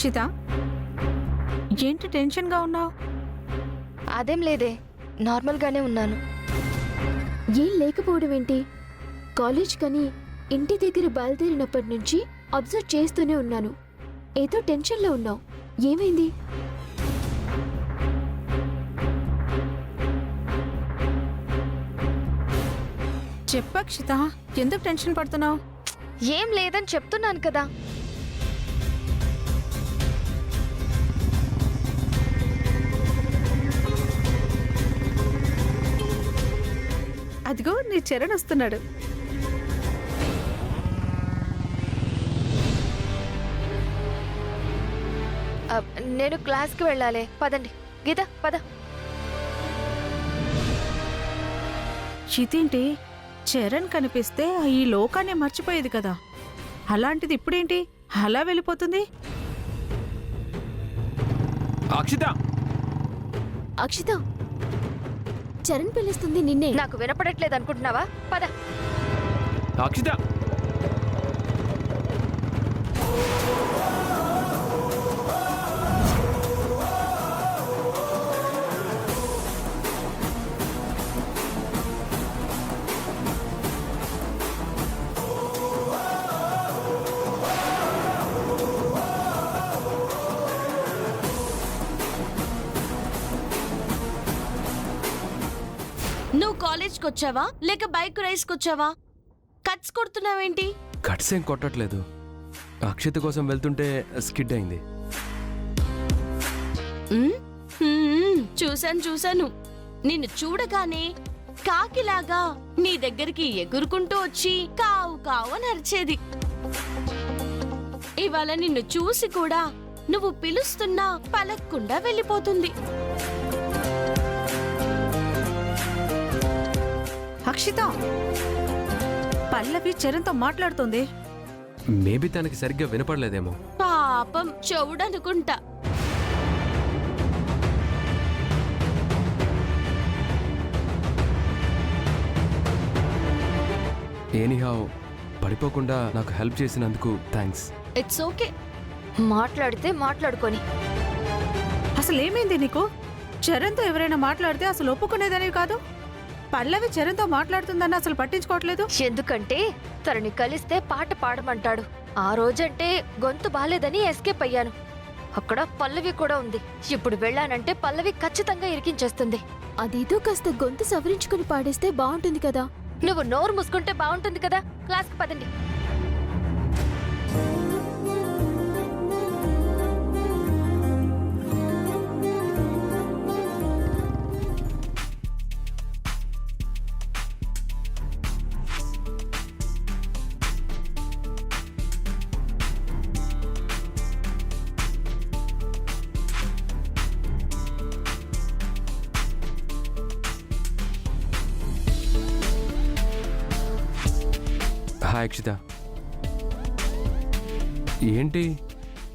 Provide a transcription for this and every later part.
అక్షిత, ఏంటి టెన్షన్గా ఉన్నావు? అదేం లేదే, నార్మల్గానే ఉన్నాను. ఏం లేకపోవడం ఏంటి? కాలేజ్ కని ఇంటి దగ్గర బయలుదేరినప్పటి నుంచి అబ్జర్వ్ చేస్తూనే ఉన్నాను. ఏదో టెన్షన్లో ఉన్నావు. ఏమైంది? చెప్పు అక్షిత, ఎందుకు టెన్షన్ పడుతున్నావు? ఏం లేదని చెప్తున్నాను కదా. అదిగో నీ చరణ్ వస్తున్నాడు. నేను క్లాస్కి వెళ్ళాలి. పదండి. గీత పద. ఇదేంటి, చరణ్ కనిపిస్తే ఈ లోకాన్ని మర్చిపోయేది కదా, అలాంటిది ఇప్పుడేంటి అలా వెళ్ళిపోతుంది? అక్షిత, అక్షిత, చరణ్ పిలుస్తుంది నిన్నే. నాకు వినపడట్లేదు అనుకుంటున్నావా? పద. అక్షిత, నువ్వు కాలేజ్కి వచ్చావా లేక బైక్ రైస్కి వచ్చావా? కట్స్ కొడుతున్నావేంటి? కట్స్ ఏం కొట్టట్లేదు. అక్షిత కోసం వెళ్తుంటే స్కిడ్ అయింది. చూశాను. నిన్ను చూడగానే కాకిలాగా నీ దగ్గరికి ఎగురుకుంటూ వచ్చి కావు కావు అని అరిచేది. ఇవాళ నిన్ను చూసి కూడా నువ్వు పిలుస్తున్నా పలక్కుండా వెళ్ళిపోతుంది. అక్షిత, పల్లవి చరణ్తో మాట్లాడుతోంది. మేబీ తనకి సరిగ్గా వినపడలేదేమో. పాపం చెవుడనుకుంటా. ఎనీహౌ, పడిపోకుండా నాకు హెల్ప్ చేసినందుకు థ్యాంక్స్. It's okay. మాట్లాడితే మాట్లాడుకొని. అసలు ఏమైంది నీకు? చరణ్తో ఎవరైనా మాట్లాడితే అసలు ఒప్పుకునేదనేవి కాదు. పల్లవి చరణ్తో మాట్లాడుతుందని అసలు పట్టించుకోవట్లేదు. ఎందుకంటే తనని కలిస్తే పాట పాడమంటాడు. ఆ రోజంటే గొంతు బాలేదని ఎస్కేప్ అయ్యాను. అక్కడ పల్లవి కూడా ఉంది. ఇప్పుడు వెళ్ళానంటే పల్లవి ఖచ్చితంగా ఇరికించేస్తుంది. అదేదో కాస్త గొంతు సవరించుకుని పాడేస్తే బాగుంటుంది కదా. నువ్వు నోరు మూసుకుంటే బాగుంటుంది కదా. క్లాస్కి పదండి. హాయ్ అక్షిత. ఏంటి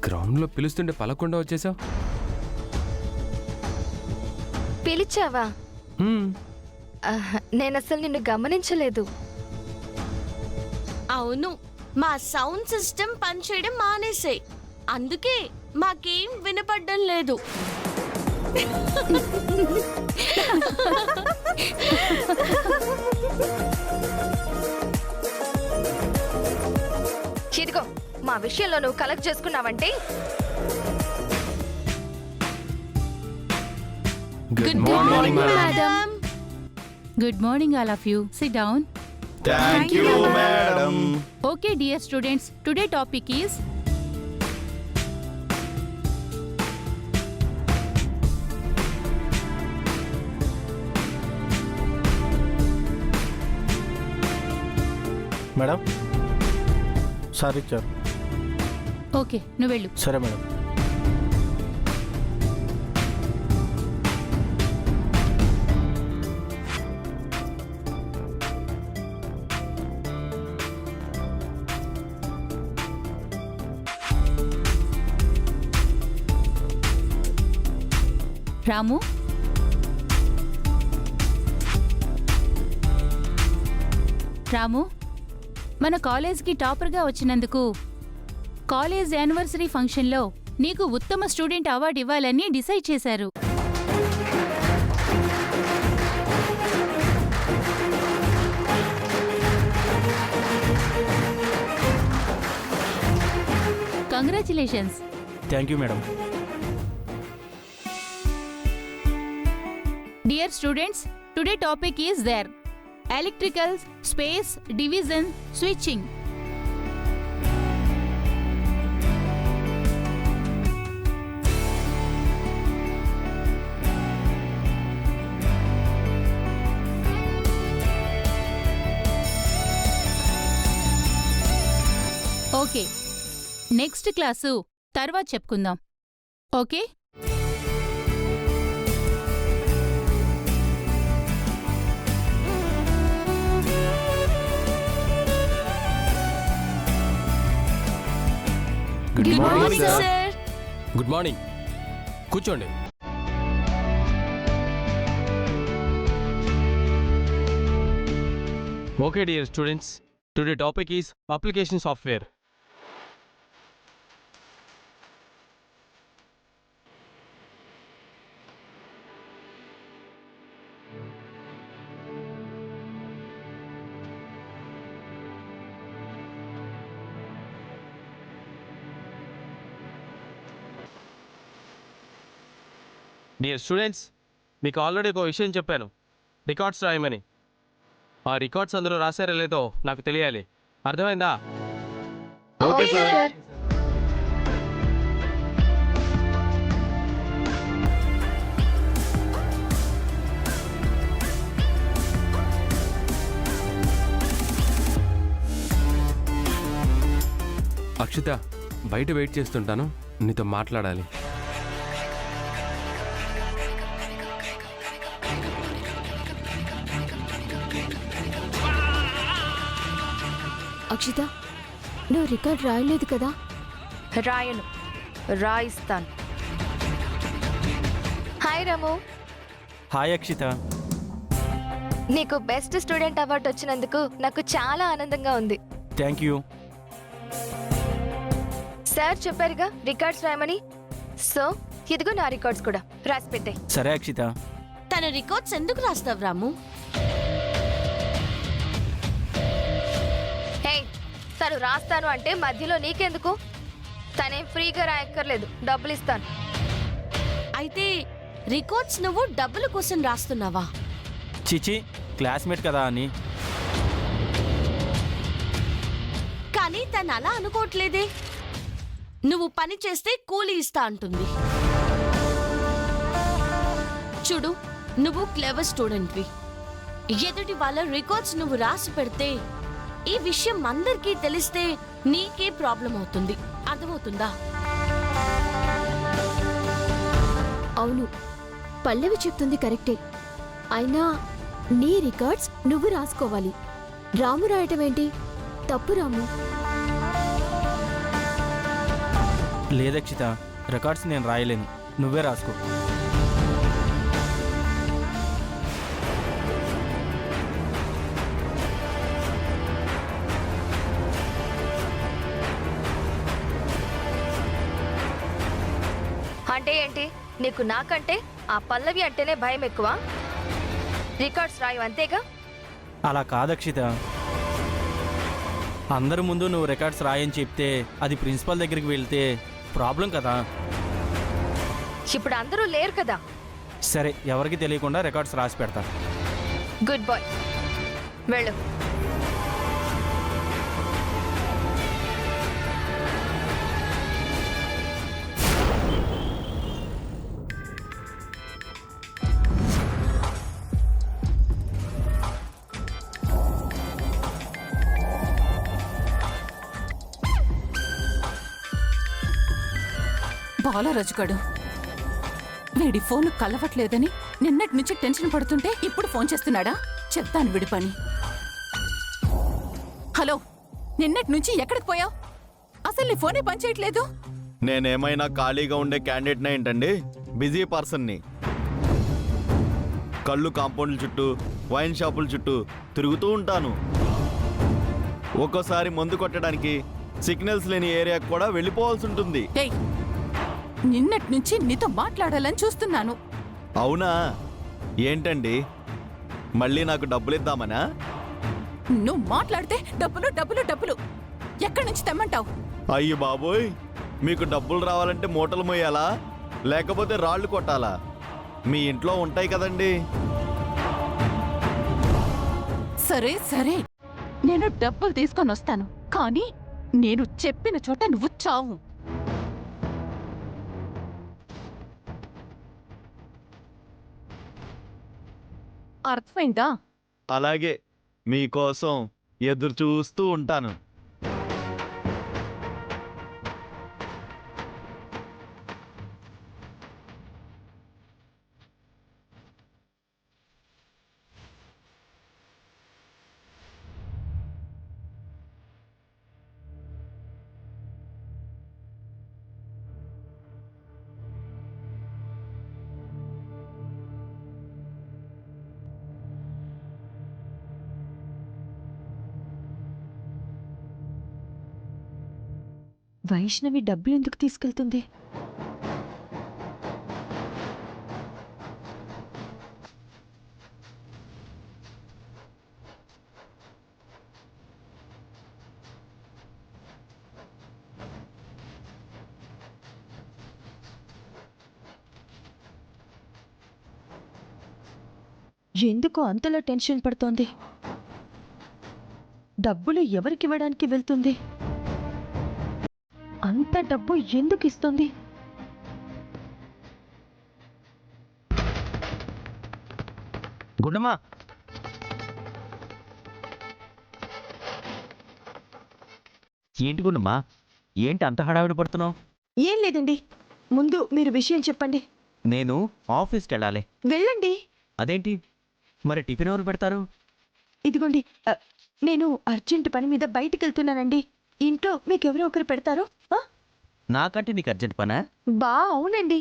గ్రౌండ్లో పిలుస్తుంటే పలకుండా వచ్చేసావు? పిలిచావా? నేనసలు నిన్ను గమనించలేదు. అవును, మా సౌండ్ సిస్టమ్ పనిచేయడం మానేసాయి. అందుకే మాకేం వినపడ్డం లేదు. ఇదిగో, మా విషయంలో నువ్వు కలెక్ట్ చేసుకున్నావంటే. Good morning madam. Good morning, all of you. Sit down. Thank you, madam. Okay, dear students, today topic is madam, sir ఇచ్చారు. okay, నువ్వు వెళ్ళు. సరే మేడం. రాము, రాము, మన కాలేజ్కి టాపర్గా వచ్చినందుకు కాలేజ్ యానివర్సరీ ఫంక్షన్లో నీకు ఉత్తమ స్టూడెంట్ అవార్డు ఇవ్వాలని డిసైడ్ చేశారు. Congratulations. Thank you madam. Dear students, today topic is there. Electricals, space, division, switching. Okay, next class తర్వాత చెప్పుకుందాం. Okay? Good good morning morning sir. Sir. Good morning. కూర్చోండి. Okay, dear students, today topic is application software. Dear students, మీకు already ఒక విషయం చెప్పాను, records రాయమని. ఆ records అందులో రాశారో లేదో నాకు తెలియాలి. అర్థమైందా? Okay sir. అక్షిత, బయట వెయిట్ చేస్తుంటాను, నీతో మాట్లాడాలి. అక్షిత, నువ్వు రికార్డ్ రాయలేదు కదా? రాయను, రాయిస్తాను. హాయ్ రాము, హాయ్ అక్షిత. నీకు బెస్ట్ స్టూడెంట్ అవార్డు వచ్చినందుకు నాకు చాలా ఆనందంగా ఉంది. Thank you. సార్ చెప్పారుగా రికార్డ్స్ రాయమని, సో ఇదిగో నా రికార్డ్స్ కూడా రాసి పెట్టే. సరే అక్షిత. తన రికార్డ్స్ ఎందుకు రాస్తావు రాము? హే, తను రాస్తాను అంటే మధ్యలో నీకెందుకు? తనేం ఫ్రీగా రాయక్కర్లేదు, డబ్బులు ఇస్తాను. అయితే రికార్డ్స్ నువ్వు డబ్బుల కోసం రాస్తున్నావా? చిచి, క్లాస్మేట్ కదా అని. కానీ తను అలా అనుకోవట్లేదే. నువ్వు పని చేస్తే కూలి ఇస్తా అంటుంది. చూడు, నువ్వు క్లెవర్ స్టూడెంట్వి. ఎదుటి వాళ్ళ రికార్డ్స్ నువ్వు రాసి పెడితే ఈ విషయం అందరికీ తెలిస్తే నీకే ప్రాబ్లం అవుతుంది. అర్థమవుతుందా? అవును, పల్లవి చెప్తుంది కరెక్టే. అయినా నీ రికార్డ్స్ నువ్వు రాసుకోవాలి. రాము రాయటం ఏంటి? తప్పు రాము. లేదక్షిత, రికార్డ్స్ నేను రాయలేను, నువ్వే రాసుకో. అంటే ఏంటి? నీకు నాకంటే ఆ పల్లవి అంటేనే భయం ఎక్కువ? రికార్డ్స్ రాయు అంతేగా? అలా కాదక్షిత, అందరి ముందు నువ్వు రికార్డ్స్ రాయని చెప్తే అది ప్రిన్సిపల్ దగ్గరికి వెళ్తే ప్రాబ్లం కదా. ఇప్పుడు అందరూ లేరు కదా. సరే, ఎవరికి తెలియకుండా రికార్డ్స్ రాసి పెడతా. గుడ్ బాయ్, వెళ్ళు. బాలరాజుగాడు వీడి ఫోన్ కలవట్లేదని నిన్నటి నుంచి టెన్షన్ పడుతుంటే ఇప్పుడు ఫోన్ చేస్తున్నాడా? చెప్తాను వీడి పని. హలో, నిన్నటి నుంచి ఎక్కడికి పోయావు? అసలు నీ ఫోనే పనిచేయట్లేదు. నేనేమైనా ఖాళీగా ఉండే క్యాండిడేట్నా ఏంటండి? బిజీ పర్సన్ని. కళ్ళు కాంపౌండ్ల చుట్టూ, వైన్ షాపుల చుట్టూ తిరుగుతూ ఉంటాను. ఒక్కోసారి మందు కొట్టడానికి సిగ్నల్స్ లేని ఏరియాకు కూడా వెళ్ళిపోవాల్సి ఉంటుంది. ఏయ్, నిన్నటి నుంచి నీతో మాట్లాడాలని చూస్తున్నాను. అవునా? ఏంటండి, మళ్ళీ నాకు డబ్బులు ఇద్దామనా? నువ్వు మాట్లాడితే డబ్బులు డబ్బులు డబ్బులు ఎక్కడి నుంచి తెమ్మంటావు? అయ్యి బాబోయ్, మీకు డబ్బులు రావాలంటే మూటలు మోయాలా లేకపోతే రాళ్ళు కొట్టాలా? మీ ఇంట్లో ఉంటాయి కదండి. సరే సరే, నేను డబ్బులు తీసుకొని వస్తాను, కానీ నేను చెప్పిన చోట నువ్వు చావు. అర్థమైందా? అలాగే, మీకోసం ఎదురు చూస్తూ ఉంటాను. వైష్ణవి డబ్బులు ఎందుకు తీసుకెళ్తుంది? ఎందుకు అంతలా టెన్షన్ పడుతోంది? డబ్బులు ఎవరికివ్వడానికి వెళ్తుంది? అంత డబ్బు ఎందుకు ఇస్తుంది? గుండమ్మా, ఏంటి గుండమ్మా, ఏంటి అంత హడావిడి పడుతున్నావు? ఏం లేదండి, ముందు మీరు విషయం చెప్పండి. నేను ఆఫీస్కి వెళ్ళాలి. వెళ్ళండి. అదేంటి, మరి టిఫిన్ ఎవరు పెడతారు? ఇదిగోండి, నేను అర్జెంట్ పని మీద బయటికి వెళ్తున్నానండి. ఇంట్లో మీకెవరో ఒకరు పెడతారు. నాకంటే నీకు అర్జెంట్ పనా? అవునండి,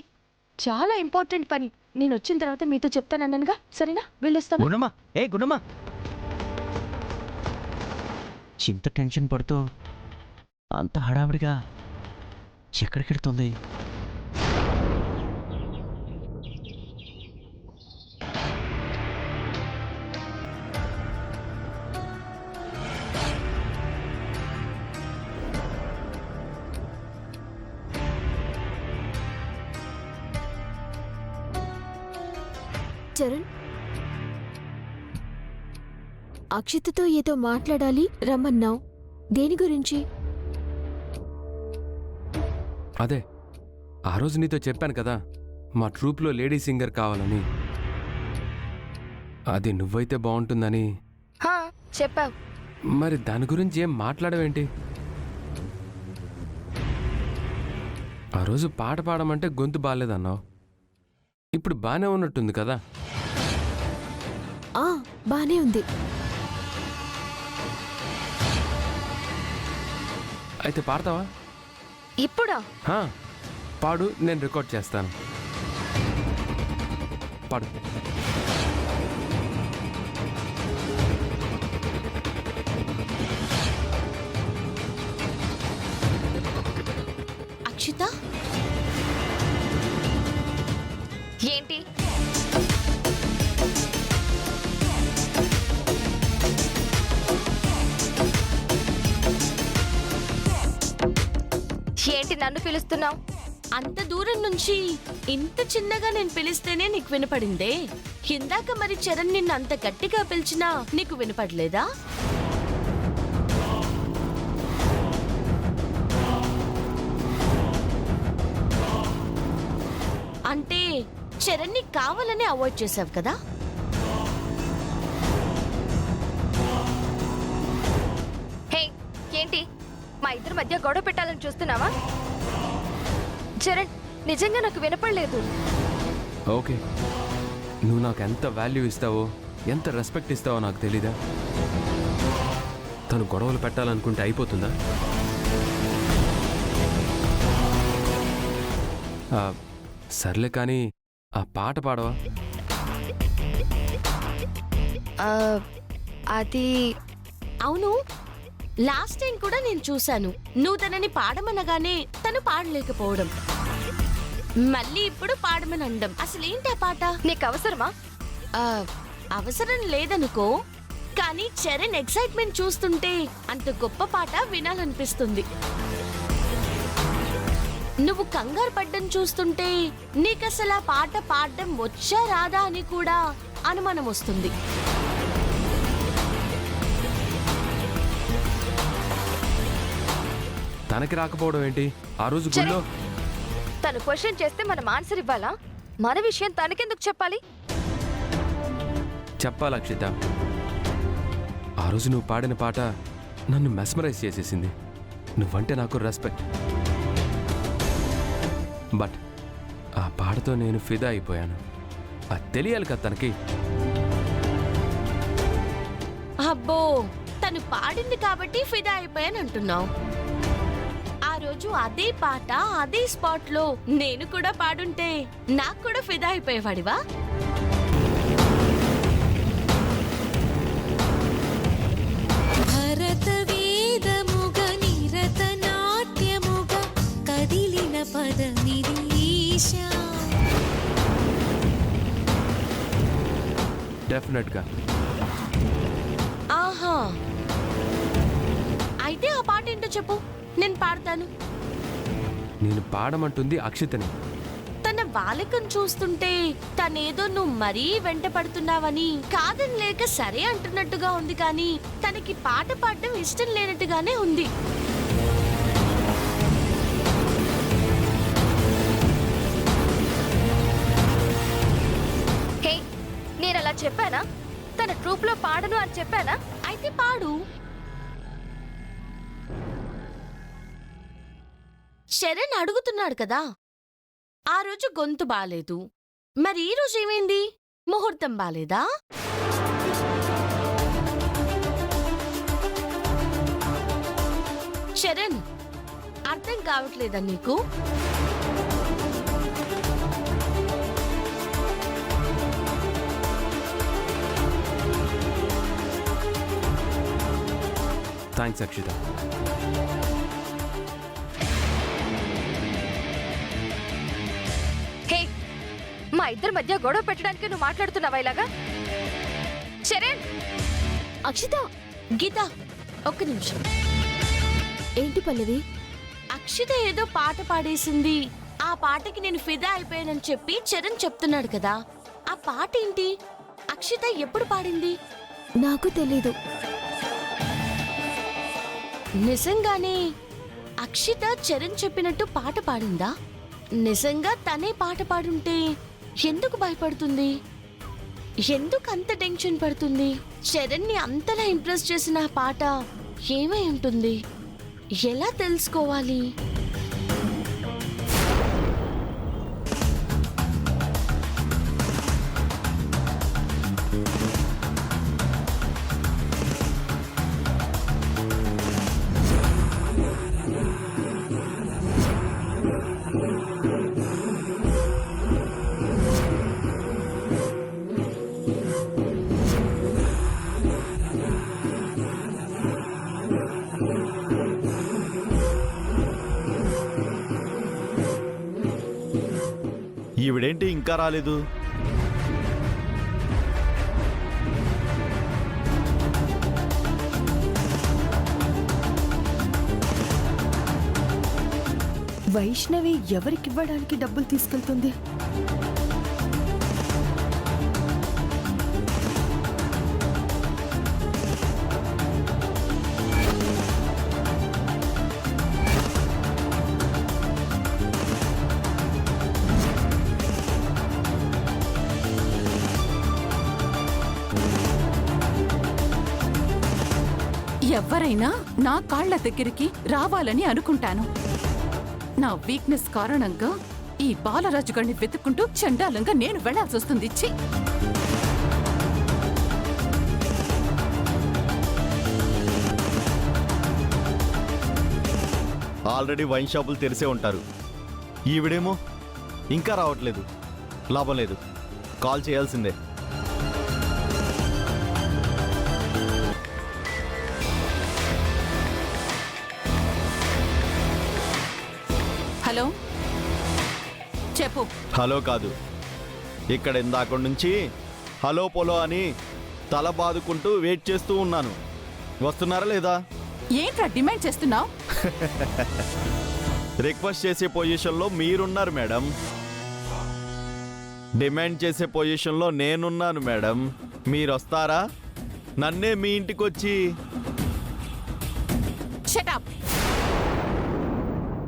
చాలా ఇంపార్టెంట్ పని. నేను వచ్చిన తర్వాత మీతో చెప్తానన్నానుగా, సరేనా? వెళ్ళొస్తాను. గుండమ్మా, గుండమ్మా, చింత టెన్షన్ పడుతూ అంత హడావిడిగా ఎక్కడికి వెళ్తుంది? చరణ్, అక్షితతో ఏదో మాట్లాడాలి రమ్మన్నావు. దేని గురించి? అదే ఆ రోజు నీతో చెప్పాను కదా, మా ట్రూప్లో లేడీ సింగర్ కావాలని. అది నువ్వైతే బాగుంటుందని. చెప్పావు. మరి దాని గురించి ఏం మాట్లాడవేంటి? ఆ రోజు పాట పాడమంటే గొంతు బాగాలేదన్నావు. ఇప్పుడు బాగానే ఉన్నట్టుంది కదా? బానే ఉంది. అయితే పాడతావా? ఇప్పుడా? పాడు, నేను రికార్డ్ చేస్తాను. పాడు. అక్షిత, ఏంటి? ఏంటి నన్ను పిలుస్తున్నావు? అంత దూరం నుంచి ఇంత చిన్నగా నేను పిలిస్తేనే నీకు వినపడిందే. ఇందాక మరి చరణ్ నిన్ను అంత గట్టిగా పిలిచినా నీకు వినపడలేదా? అంటే చరణ్ని కావాలని అవాయిడ్ చేసావు కదా? హే, ఏంటి మా ఇద్దరి మధ్య గొడవ పెట్టాలని చూస్తున్నావా? చరణ్, నిజంగా నాకు వినపడలేదు. ఓకే, నువ్వు నాకు ఎంత వాల్యూ ఇస్తావో, ఎంత రెస్పెక్ట్ ఇస్తావో నాకు తెలీదా? తను గొడవలు పెట్టాలనుకుంటే అయిపోతుందా? సర్లే, కానీ ఆ పాట పాడవా? అది అవును, లాస్ట్ టైం కూడా నేను చూశాను, నువ్వు తనని పాడమనగానే తను పాడలేకపోవడం. మళ్ళీ ఇప్పుడు పాడమని అండం. అసలేంటి ఆ పాట? నీకు అవసరమా? ఆ, అవసరం లేదనుకో, కానీ చరణ్ ఎక్సైట్మెంట్ చూస్తుంటే అంత గొప్ప పాట వినాలనిపిస్తుంది. నువ్వు కంగారు పడ్డం చూస్తుంటే నీకసలు ఆ పాట పాడడం వచ్చా రాదా అని కూడా అనుమానం వస్తుంది. తనకి రాకపోవడం ఏంటి? ఆ రోజు గుళ్ళో తను క్వశ్చన్ చేస్తే మనం ఆన్సర్ ఇవ్వాలా? మన విషయం తనకెందుకు చెప్పాలి? చెప్పాలి అక్షిత. ఆ రోజు నువ్వు పాడిన పాట నన్ను మెస్మరైజ్ చేసేసింది. నువ్వంటే నాకు రెస్పెక్ట్. బట్ ఆ పాటతో నేను ఫిదా అయిపోయాను. అది తెలియాలి కదా తనకి. అబ్బో, తను పాడింది కాబట్టి ఫిదా అయిపోయాను అంటున్నావు. ఆ రోజు అదే పాట అదే స్పాట్ లో నేను కూడా పాడుంటే నాకు కూడా ఫిదా అయిపోయేవాడివా? భరత వేదముగ నిరత నాట్యముగ కదిలిన పదమిరీశా. డెఫినెట్గా. ఆహా, అయితే ఆ పాట ఏంటో చెప్పు, నేను పాడతాను. నేను పాడమంటుంది అక్షితని. తన బాలికం చూస్తుంటే తనేదో నువ్వు మరీ వెంట పడుతున్నావని కాదని లేక సరే అంటున్నట్టుగా ఉంది, కానీ తనకి పాట పాడడం ఇష్టం లేనట్టుగానే ఉంది. హే, నేను అలా చెప్పానా? తన ట్రూప్ లో పాడను అని చెప్పానా? అయితే పాడు. శరణ్ అడుగుతున్నాడు కదా. ఆ రోజు గొంతు బాలేదు, మరి ఈ రోజు ఏమైంది? ముహూర్తం బాలేదా? శరణ్, అర్థం కావట్లేదా నీకు? థ్యాంక్స్ అక్షిత. హే, మా ఇద్దరి మధ్య గొడవ పెట్టడానికి నువ్వు మాట్లాడుతున్నావా ఇలాగా? శరణ్! అక్షిత, గీత, ఒక్క నిమిషం. ఏంటి పల్లవి? అక్షిత ఏదో పాట పాడేసింది, ఆ పాటకి నేను ఫిదా అయిపోయానని చెప్పి చరణ్ చెప్తున్నాడు కదా. ఆ పాట ఏంటి? అక్షిత ఎప్పుడు పాడింది? నాకు తెలీదు. నిజంగానే అక్షిత చరణ్ చెప్పినట్టు పాట పాడిందా? నిజంగా తనే పాట పాడుంటే ఎందుకు భయపడుతుంది? ఎందుకు అంత టెన్షన్ పడుతుంది? చరణ్ని అంతలా ఇంప్రెస్ చేసిన ఆ పాట ఏమై ఉంటుంది? ఎలా తెలుసుకోవాలి? ఈవిడేంటి ఇంకా రాలేదు? వైష్ణవి ఎవరికివ్వడానికి డబ్బులు తీసుకెళ్తుంది? ఎవరైనా నా కాళ్ల దగ్గరికి రావాలని అనుకుంటాను. నా వీక్నెస్ కారణంగా ఈ బాలరాజు గారిని వెతుక్కుంటూ చండాలంగా నేను వెళ్లాల్సి వస్తుంది. ఛీ! ఆల్రెడీ వైన్ షాపులు తెరిసే ఉంటారు. ఈవిడేమో ఇంకా రావట్లేదు. లాభం లేదు, కాల్ చేయాల్సిందే. హలో, చెప్పు. హలో కాదు, ఇక్కడ ఇందాక నుంచి హలో పొలో అని తల బాదుకుంటూ వెయిట్ చేస్తూ ఉన్నాను. వస్తున్నారా లేదా? ఏంట్రా డిమాండ్ చేస్తున్నావు? రిక్వెస్ట్ చేసే పొజిషన్లో మీరున్నారు మేడం, డిమాండ్ చేసే పొజిషన్లో నేనున్నాను మేడం. మీరు వస్తారా? నన్నే మీ ఇంటికి వచ్చి షట్ అప్.